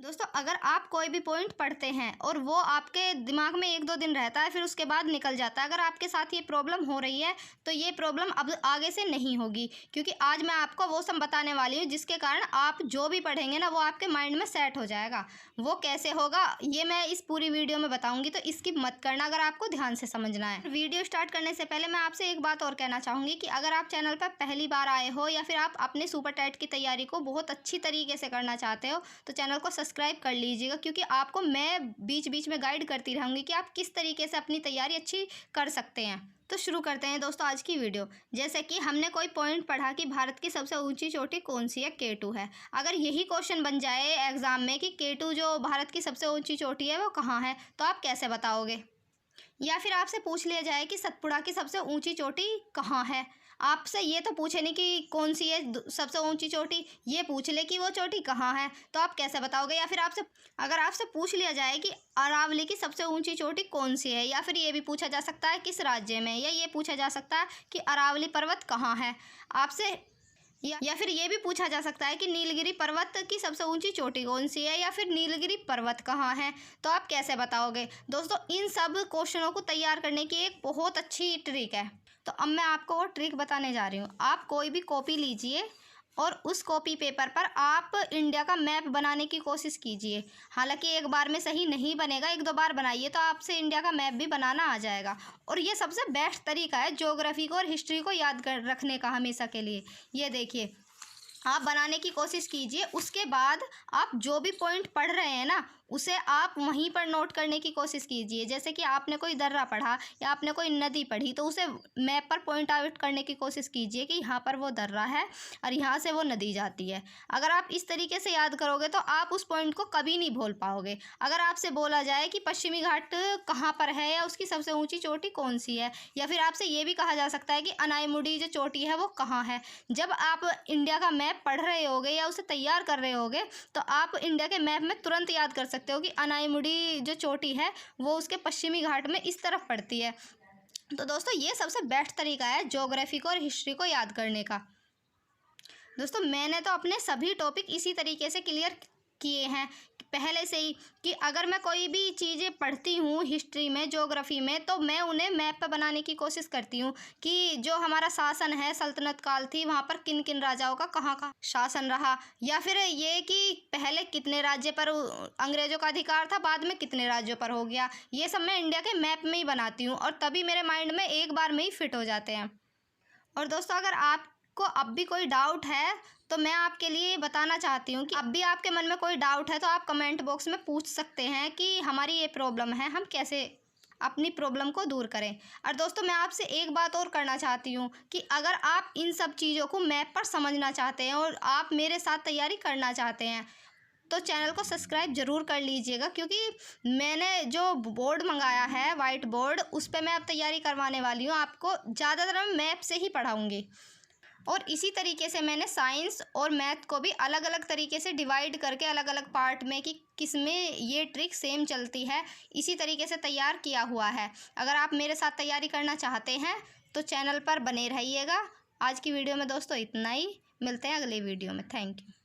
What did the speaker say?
दोस्तों अगर आप कोई भी पॉइंट पढ़ते हैं और वो आपके दिमाग में 1-2 दिन रहता है, फिर उसके बाद निकल जाता है, अगर आपके साथ ये प्रॉब्लम हो रही है तो ये प्रॉब्लम अब आगे से नहीं होगी, क्योंकि आज मैं आपको वो सब बताने वाली हूँ जिसके कारण आप जो भी पढ़ेंगे ना वो आपके माइंड में सेट हो जाएगा। वो कैसे होगा ये मैं इस पूरी वीडियो में बताऊँगी, तो स्किप मत करना अगर आपको ध्यान से समझना है। वीडियो स्टार्ट करने से पहले मैं आपसे एक बात और कहना चाहूँगी कि अगर आप चैनल पर पहली बार आए हो या फिर आप अपने सुपर टाइट की तैयारी को बहुत अच्छी तरीके से करना चाहते हो तो चैनल को सब्सक्राइब कर लीजिएगा, क्योंकि आपको मैं बीच बीच में गाइड करती रहूँगी कि आप किस तरीके से अपनी तैयारी अच्छी कर सकते हैं। तो शुरू करते हैं दोस्तों आज की वीडियो। जैसे कि हमने कोई पॉइंट पढ़ा कि भारत की सबसे ऊंची चोटी कौन सी है, K2 है। अगर यही क्वेश्चन बन जाए एग्जाम में कि K2 जो भारत की सबसे ऊंची चोटी है वो कहाँ है, तो आप कैसे बताओगे? या फिर आपसे पूछ लिया जाए कि सतपुड़ा की सबसे ऊंची चोटी कहाँ है, आपसे ये तो पूछे नहीं कि कौन सी है सबसे ऊंची चोटी, ये पूछ ले कि वो चोटी कहाँ है, तो आप कैसे बताओगे? या फिर अगर आपसे पूछ लिया जाए कि अरावली की सबसे ऊंची चोटी कौन सी है, या फिर ये भी पूछा जा सकता है किस राज्य में, या ये पूछा जा सकता है कि अरावली पर्वत कहाँ है आपसे, या फिर ये भी पूछा जा सकता है कि नीलगिरी पर्वत की सबसे ऊंची चोटी कौन सी है, या फिर नीलगिरी पर्वत कहाँ है, तो आप कैसे बताओगे? दोस्तों इन सब क्वेश्चनों को तैयार करने की एक बहुत अच्छी ट्रिक है, तो अब मैं आपको वो ट्रिक बताने जा रही हूँ। आप कोई भी कॉपी लीजिए और उस कॉपी पेपर पर आप इंडिया का मैप बनाने की कोशिश कीजिए। हालांकि एक बार में सही नहीं बनेगा, 1-2 बार बनाइए तो आपसे इंडिया का मैप भी बनाना आ जाएगा। और ये सबसे बेस्ट तरीका है ज्योग्राफी को और हिस्ट्री को याद कर रखने का हमेशा के लिए। ये देखिए, आप बनाने की कोशिश कीजिए, उसके बाद आप जो भी पॉइंट पढ़ रहे हैं ना उसे आप वहीं पर नोट करने की कोशिश कीजिए। जैसे कि आपने कोई दर्रा पढ़ा या आपने कोई नदी पढ़ी तो उसे मैप पर पॉइंट आउट करने की कोशिश कीजिए कि यहाँ पर वो दर्रा है और यहाँ से वो नदी जाती है। अगर आप इस तरीके से याद करोगे तो आप उस पॉइंट को कभी नहीं भूल पाओगे। अगर आपसे बोला जाए कि पश्चिमी घाट कहाँ पर है या उसकी सबसे ऊँची चोटी कौन सी है, या फिर आपसे ये भी कहा जा सकता है कि अनाईमुड़ी जो चोटी है वो कहाँ है, जब आप इंडिया का मैप पढ़ रहे होगे या उसे तैयार कर रहे होगे तो आप इंडिया के मैप में तुरंत याद कर सकते हो कि अनाईमुड़ी जो चोटी है वो उसके पश्चिमी घाट में इस तरफ पड़ती है। तो दोस्तों ये सबसे बेस्ट तरीका है ज्योग्राफी को और हिस्ट्री को याद करने का। दोस्तों मैंने तो अपने सभी टॉपिक इसी तरीके से क्लियर किए हैं पहले से ही, कि अगर मैं कोई भी चीज़ें पढ़ती हूँ हिस्ट्री में ज्योग्राफी में तो मैं उन्हें मैप पर बनाने की कोशिश करती हूँ कि जो हमारा शासन है सल्तनत काल थी वहाँ पर किन किन राजाओं का कहाँ कहाँ शासन रहा, या फिर ये कि पहले कितने राज्य पर अंग्रेज़ों का अधिकार था, बाद में कितने राज्यों पर हो गया। ये सब मैं इंडिया के मैप में ही बनाती हूँ और तभी मेरे माइंड में एक बार में ही फिट हो जाते हैं। और दोस्तों अगर आपको अब भी कोई डाउट है तो मैं आपके लिए बताना चाहती हूँ कि अब भी आपके मन में कोई डाउट है तो आप कमेंट बॉक्स में पूछ सकते हैं कि हमारी ये प्रॉब्लम है, हम कैसे अपनी प्रॉब्लम को दूर करें। और दोस्तों मैं आपसे एक बात और करना चाहती हूँ कि अगर आप इन सब चीज़ों को मैप पर समझना चाहते हैं और आप मेरे साथ तैयारी करना चाहते हैं तो चैनल को सब्सक्राइब ज़रूर कर लीजिएगा, क्योंकि मैंने जो बोर्ड मंगाया है वाइट बोर्ड उस पर मैं अब तैयारी करवाने वाली हूँ। आपको ज़्यादातर मैं मैप से ही पढ़ाऊँगी और इसी तरीके से मैंने साइंस और मैथ को भी अलग अलग तरीके से डिवाइड करके अलग अलग पार्ट में कि किसमें ये ट्रिक सेम चलती है इसी तरीके से तैयार किया हुआ है। अगर आप मेरे साथ तैयारी करना चाहते हैं तो चैनल पर बने रहिएगा। आज की वीडियो में दोस्तों इतना ही, मिलते हैं अगली वीडियो में। Thank you.